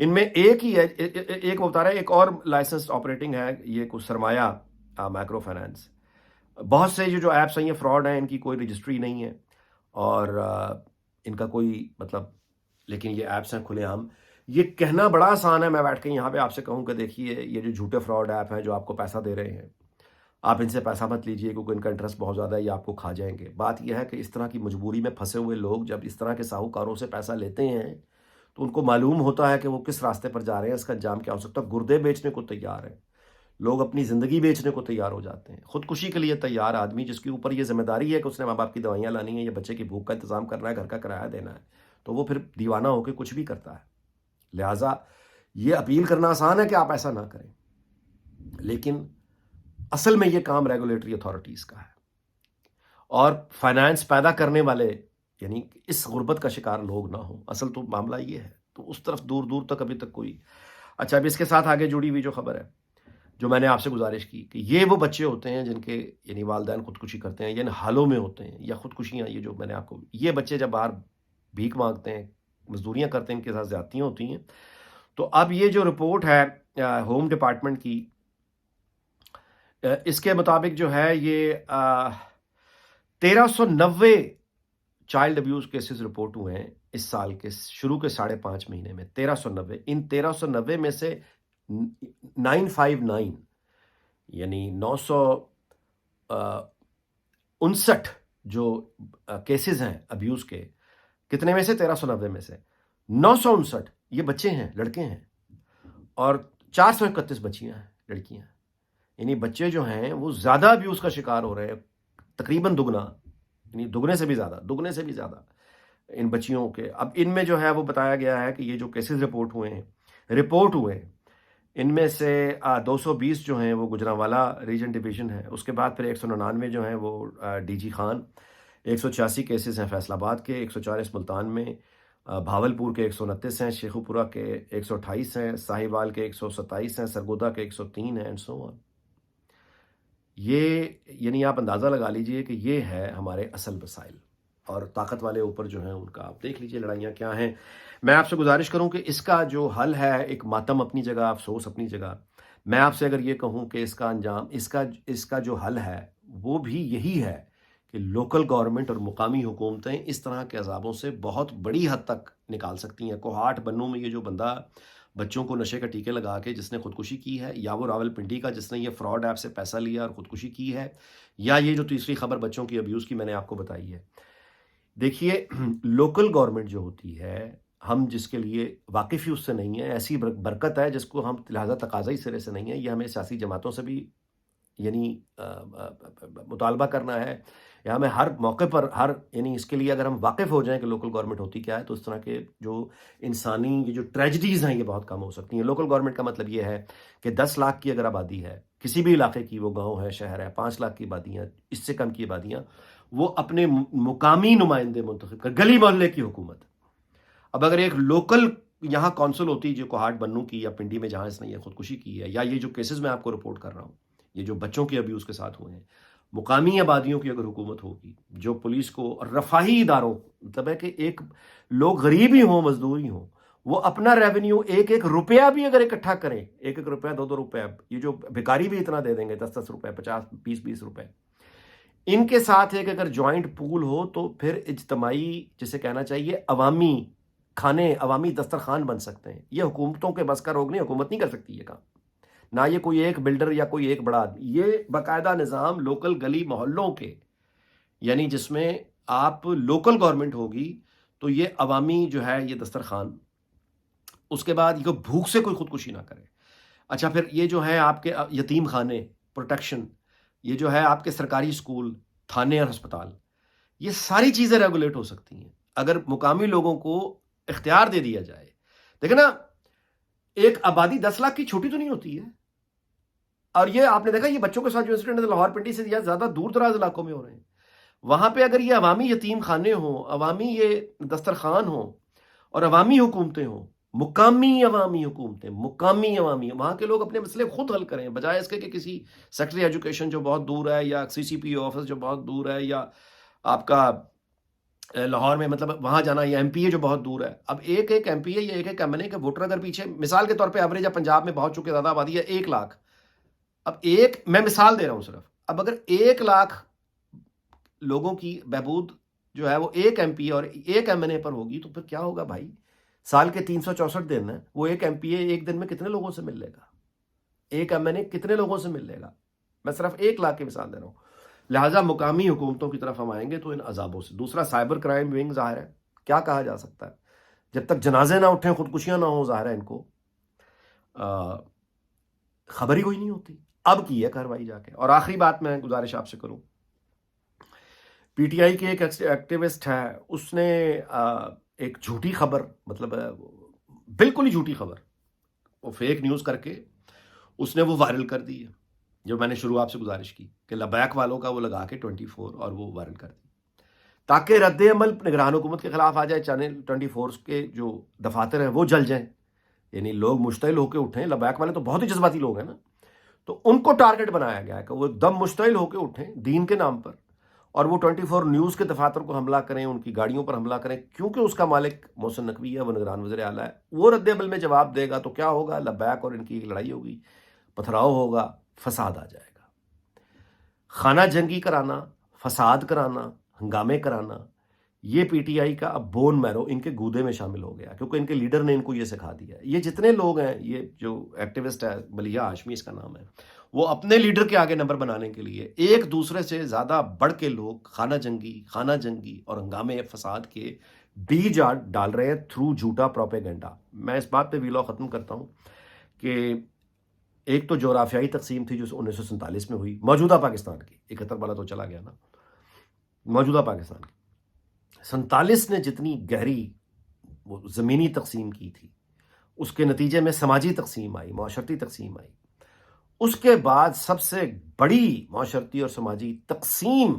ان میں ایک ہی ہے، ایک وہ بتا رہا ہے ایک اور لائسنس آپریٹنگ ہے، یہ کچھ سرمایہ مائکرو فائنانس. بہت سے یہ جو ایپس ہیں یہ فراڈ ہیں، ان کی کوئی رجسٹری نہیں ہے اور ان کا کوئی مطلب، لیکن یہ ایپس ہیں کھلے عام. یہ کہنا بڑا آسان ہے، میں بیٹھ کے یہاں پہ آپ سے کہوں کہ دیکھیے یہ جو جھوٹے فراڈ ایپ ہیں جو آپ کو پیسہ دے رہے ہیں، آپ ان سے پیسہ مت لیجئے کیونکہ ان کا انٹرسٹ بہت زیادہ ہے، یہ آپ کو کھا جائیں گے. بات یہ ہے کہ اس طرح کی مجبوری میں پھنسے ہوئے لوگ جب اس طرح کے ساہوکاروں سے پیسہ لیتے ہیں تو ان کو معلوم ہوتا ہے کہ وہ کس راستے پر جا رہے ہیں، اس کا انجام کیا ہو سکتا ہے. گردے بیچنے کو تیار ہیں لوگ، اپنی زندگی بیچنے کو تیار ہو جاتے ہیں، خودکشی کے لیے تیار آدمی جس کے اوپر یہ ذمہ داری ہے کہ اس نے ماں باپ کی دوائیاں لانی ہیں، یا بچے کی بھوک کا انتظام کرنا ہے، گھر کا کرایہ دینا ہے، تو وہ پھر دیوانہ ہو کے کچھ بھی کرتا ہے. لہٰذا یہ اپیل کرنا آسان ہے کہ آپ ایسا نہ کریں، لیکن اصل میں یہ کام ریگولیٹری اتھارٹیز کا ہے. اور فائنانس پیدا کرنے والے یعنی اس غربت کا شکار لوگ نہ ہوں، اصل تو معاملہ یہ ہے. تو اس طرف دور دور تک ابھی تک کوئی. اچھا، اب اس کے ساتھ آگے جڑی ہوئی جو خبر ہے جو میں نے آپ سے گزارش کی کہ یہ وہ بچے ہوتے ہیں جن کے یعنی والدین خودکشی کرتے ہیں، یعنی حالوں میں ہوتے ہیں یا خودکشیاں، یہ جو میں نے آپ کو، یہ بچے جب باہر بھیک مانگتے ہیں، مزدوریاں کرتے ہیں، ان کے ساتھ زیادتیاں ہوتی ہیں. تو اب یہ جو رپورٹ ہے ہوم ڈپارٹمنٹ کی، اس کے مطابق جو ہے یہ 1390 چائلڈ ابیوز کیسز رپورٹ ہوئے ہیں اس سال کے شروع کے 5.5 مہینے میں. 1390. ان 1390 میں سے 959 یعنی 959 جو کیسز ہیں ابیوز کے، کتنے میں سے؟ 1390 میں سے 959 یہ بچے ہیں، لڑکے ہیں، اور 431 بچیاں ہیں، لڑکیاں ہیں. یعنی بچے جو ہیں وہ زیادہ ابیوز کا شکار ہو رہے ہیں، تقریباً دگنا، یعنی دگنے سے بھی زیادہ ان بچیوں کے. اب ان میں جو ہے وہ بتایا گیا ہے کہ یہ جو کیسز رپورٹ ہوئے ہیں ان میں سے 220 جو ہیں وہ گجرانوالا ریجن ڈویژن ہے. اس کے بعد پھر 199 جو ہیں وہ ڈی جی خان، 186 کیسز ہیں فیصل آباد کے، 140 ملتان میں، بھاولپور کے 129 ہیں، شیخو پورہ کے 128 ہیں، ساہیوال کے 127 ہیں، سرگودا کے 103 ہیں، اینڈ سو آن. یہ یعنی آپ اندازہ لگا لیجئے کہ یہ ہے ہمارے اصل مسائل، اور طاقت والے اوپر جو ہیں ان کا آپ دیکھ لیجئے لڑائیاں کیا ہیں. میں آپ سے گزارش کروں کہ اس کا جو حل ہے، ایک ماتم اپنی جگہ، افسوس اپنی جگہ. میں آپ سے اگر یہ کہوں کہ اس کا انجام، اس کا جو حل ہے وہ بھی یہی ہے کہ لوکل گورنمنٹ اور مقامی حکومتیں اس طرح کے عذابوں سے بہت بڑی حد تک نکال سکتی ہیں. کوہاٹ بنوں میں یہ جو بندہ بچوں کو نشے کا ٹیکے لگا کے جس نے خودکشی کی ہے، یا وہ راول پنڈی کا جس نے یہ فراڈ ایپ سے پیسہ لیا اور خودکشی کی ہے، یا یہ جو تیسری خبر بچوں کی ابیوز کی میں نے آپ کو بتائی ہے. دیکھیے لوکل گورنمنٹ جو ہوتی ہے، ہم جس کے لیے واقف ہی اس سے نہیں ہیں، ایسی برکت ہے جس کو ہم لہذا تقاضائی سرے سے نہیں ہے. یہ ہمیں سیاسی جماعتوں سے بھی یعنی مطالبہ کرنا ہے، یا ہمیں ہر موقع پر یعنی اس کے لیے اگر ہم واقف ہو جائیں کہ لوکل گورنمنٹ ہوتی کیا ہے، تو اس طرح کے جو انسانی یہ جو ٹریجڈیز ہیں یہ بہت کم ہو سکتی ہیں. لوکل گورنمنٹ کا مطلب یہ ہے کہ 10 لاکھ کی اگر آبادی ہے کسی بھی علاقے کی، وہ گاؤں ہے، شہر ہے، 5 لاکھ کی آبادیاں، اس سے کم کی آبادیاں، وہ اپنے مقامی نمائندے منتخب کر، گلی محلے کی حکومت. اب اگر ایک لوکل یہاں کونسل ہوتی جو کوہاٹ بنوں کی یا پنڈی میں جہاں اس نے یہ خودکشی کی ہے، یا یہ جو کیسز میں آپ کو رپورٹ کر رہا ہوں، یہ جو بچوں کے ابیوز کے ساتھ ہوئے ہیں، مقامی آبادیوں کی اگر حکومت ہوگی جو پولیس کو اور رفاہی اداروں، مطلب ہے کہ ایک لوگ غریب ہی ہوں، مزدور ہی ہوں، وہ اپنا ریونیو ایک روپیہ بھی اگر اکٹھا کریں، ایک روپیہ، 2 روپیہ، یہ جو بھکاری بھی اتنا دے دیں گے، 10 روپے، 50، 20 روپے، ان کے ساتھ ایک اگر جوائنٹ پول ہو تو پھر اجتماعی، جسے کہنا چاہیے عوامی کھانے، عوامی دسترخوان بن سکتے ہیں. یہ حکومتوں کے بس کا روگ نہیں، حکومت نہیں کر سکتی یہ کام، نہ یہ کوئی ایک بلڈر یا کوئی ایک بڑا آدمی. یہ باقاعدہ نظام لوکل گلی محلوں کے، یعنی جس میں آپ لوکل گورنمنٹ ہوگی تو یہ عوامی جو ہے یہ دسترخوان. اس کے بعد یہ بھوک سے کوئی خودکشی نہ کرے. اچھا، پھر یہ جو ہے آپ کے یتیم خانے، پروٹیکشن، یہ جو ہے آپ کے سرکاری اسکول، تھانے اور ہسپتال، یہ ساری چیزیں ریگولیٹ ہو سکتی ہیں اگر مقامی لوگوں کو اختیار دے دیا جائے. دیکھیں نا، ایک آبادی 10 لاکھ کی چھوٹی تو نہیں ہوتی ہے. اور یہ آپ نے دیکھا یہ بچوں کے ساتھ جو انسیڈنٹ ہے لاہور پنڈی سے زیادہ دور دراز علاقوں میں ہو رہے ہیں. وہاں پہ اگر یہ عوامی یتیم خانے ہوں، عوامی یہ دسترخوان ہوں، اور عوامی حکومتیں ہوں، مقامی عوامی حکومتیں، مقامی عوامی، وہاں کے لوگ اپنے مسئلے خود حل کریں، بجائے اس کے کہ کسی سیکٹری ایجوکیشن جو بہت دور ہے، یا سی سی پی او آفس جو بہت دور ہے، یا آپ کا لاہور میں مطلب وہاں جانا، یا ایم پی اے جو بہت دور ہے. اب ایک ایک ایم پی اے یا ایک ایک ایم این اے کے ووٹر اگر پیچھے، مثال کے طور پہ ایوریج پنجاب میں بہت چونکہ زیادہ آبادی ہے 1 لاکھ. اب میں مثال دے رہا ہوں صرف. اب اگر 1 لاکھ لوگوں کی بہبود جو ہے وہ ایک ایم پی اے اور ایک ایم این اے پر ہوگی تو پھر کیا ہوگا بھائی؟ سال کے 364 دن ہیں، وہ ایک ایم پی اے ایک دن میں کتنے لوگوں سے مل لے گا؟ ایک ایم این اے کتنے لوگوں سے مل لے گا؟ میں صرف 1 لاکھ کی مثال دے رہا ہوں. لہٰذا مقامی حکومتوں کی طرف ہم آئیں گے تو ان عذابوں سے. دوسرا سائبر کرائم ونگ ظاہر ہے، کیا کہا جا سکتا ہے؟ جب تک جنازے نہ اٹھیں، خودکشیاں نہ ہوں، ظاہر ہے ان کو خبر ہی کوئی نہیں ہوتی. اب کی ہے کارروائی جا کے. اور آخری بات میں گزارش آپ سے کروں، پی ٹی آئی کے ایک ایکٹیوسٹ ہے، اس نے ایک جھوٹی خبر، مطلب بالکل ہی جھوٹی خبر، وہ فیک نیوز کر کے اس نے وہ وائرل کر دی ہے، جو میں نے شروع آپ سے گزارش کی کہ لبیک والوں کا وہ لگا کے 24 اور وہ وائرل کر دی تاکہ رد عمل نگران حکومت کے خلاف آ جائے. چینل 24 کے جو دفاتر ہیں وہ جل جائیں، یعنی لوگ مشتعل ہو کے اٹھیں. لبیک والے تو بہت ہی جذباتی لوگ ہیں نا، تو ان کو ٹارگٹ بنایا گیا ہے کہ وہ ایک دم مشتعل ہو کے اٹھیں دین کے نام پر، اور وہ 24 نیوز کے دفاتر کو حملہ کریں، ان کی گاڑیوں پر حملہ کریں، کیونکہ اس کا مالک محسن نقوی ہے، وہ نگران وزیر اعلیٰ ہے. وہ رد عمل میں جواب دے گا تو کیا ہوگا؟ لبیک اور ان کی ایک لڑائی ہوگی، پتھراؤ ہوگا، فساد آ جائے گا. خانہ جنگی کرانا، فساد کرانا، ہنگامے کرانا، یہ پی ٹی آئی کا اب بون میرو ان کے گودے میں شامل ہو گیا، کیونکہ ان کے لیڈر نے ان کو یہ سکھا دیا. یہ جتنے لوگ ہیں، یہ جو ایکٹیوسٹ ہے، ملیح ہاشمی اس کا نام ہے، وہ اپنے لیڈر کے آگے نمبر بنانے کے لیے ایک دوسرے سے زیادہ بڑھ کے لوگ خانہ جنگی اور ہنگامے فساد کے بیج ڈال رہے ہیں تھرو جھوٹا پروپیگنڈا. میں اس بات پہ ویلو ختم کرتا ہوں کہ ایک تو جغرافیائی تقسیم تھی جو 1947 میں ہوئی، موجودہ پاکستان کی. 71 والا تو چلا گیا نا، موجودہ پاکستان کی. 47 نے جتنی گہری وہ زمینی تقسیم کی تھی، اس کے نتیجے میں سماجی تقسیم آئی، معاشرتی تقسیم آئی. اس کے بعد سب سے بڑی معاشرتی اور سماجی تقسیم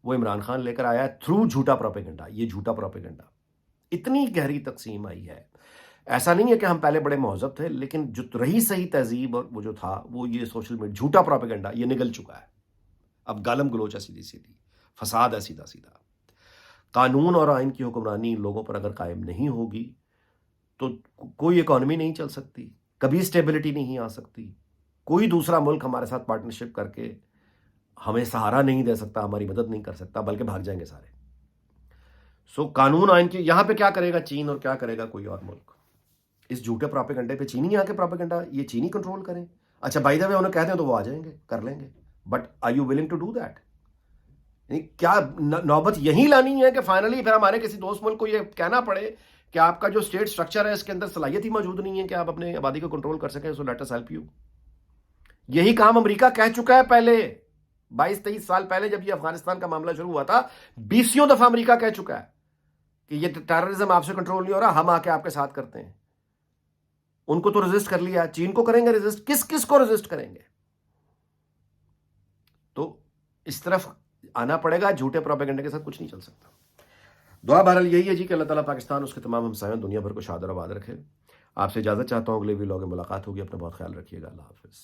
وہ عمران خان لے کر آیا ہے تھرو جھوٹا پروپیگنڈا. یہ جھوٹا پروپیگنڈا اتنی گہری تقسیم آئی ہے. ایسا نہیں ہے کہ ہم پہلے بڑے مہذب تھے، لیکن جو رہی صحیح تہذیب اور وہ جو تھا وہ یہ سوشل میڈیا جھوٹا پروپیگنڈا یہ نگل چکا ہے. اب گالم گلوچ ہے سیدھی سیدھی، فساد ہے سیدھا سیدھا. قانون اور آئین کی حکمرانی لوگوں پر اگر قائم نہیں ہوگی تو کوئی اکانومی نہیں چل سکتی، کبھی اسٹیبلٹی نہیں آ سکتی. کوئی دوسرا ملک ہمارے ساتھ پارٹنرشپ کر کے ہمیں سہارا نہیں دے سکتا، ہماری مدد نہیں کر سکتا، بلکہ بھاگ جائیں گے سارے. سو قانون آئین کی یہاں پہ کیا کرے گا چین اور کیا کرے گا کوئی اور ملک؟ اس جھوٹے پروپیگنڈے پہ چینی آ کے پروپیگنڈا یہ چینی کنٹرول کریں. اچھا بائی دا وے انہیں کہتے ہیں تو وہ آ جائیں گے، کر لیں گے، but are you willing to do that? کیا نوبت یہی لانی ہے کہ فائنلی پھر ہمارے کسی دوست ملک کو یہ کہنا پڑے کہ آپ کا جو اسٹیٹ سٹرکچر ہے اس کے اندر صلاحیت ہی موجود نہیں ہے کہ آپ اپنے آبادی کو کنٹرول کر سکیں، so let us help you. یہی کام امریکہ کہہ چکا ہے پہلے 22-23 سال پہلے جب یہ افغانستان کا معاملہ شروع ہوا تھا. 20 دفعہ امریکہ کہہ چکا ہے کہ یہ ٹیررزم آپ سے کنٹرول نہیں ہو رہا، ہم آ کے آپ کے ساتھ کرتے ہیں. ان کو تو ریزسٹ کر لیا، چین کو کریں گے ریزسٹ، کس کو ریزسٹ کریں گے؟ تو اس طرف آنا پڑے گا. جھوٹے پروپیگنڈے کے ساتھ کچھ نہیں چل سکتا. دعا بہرحال یہی ہے جی کہ اللہ تعالیٰ پاکستان اس کے تمام ہمسایوں دنیا بھر کو شاد اور آباد رکھے. آپ سے اجازت چاہتا ہوں، اگلے ویلاگ میں ملاقات ہوگی. اپنا بہت خیال رکھیے گا. اللہ حافظ.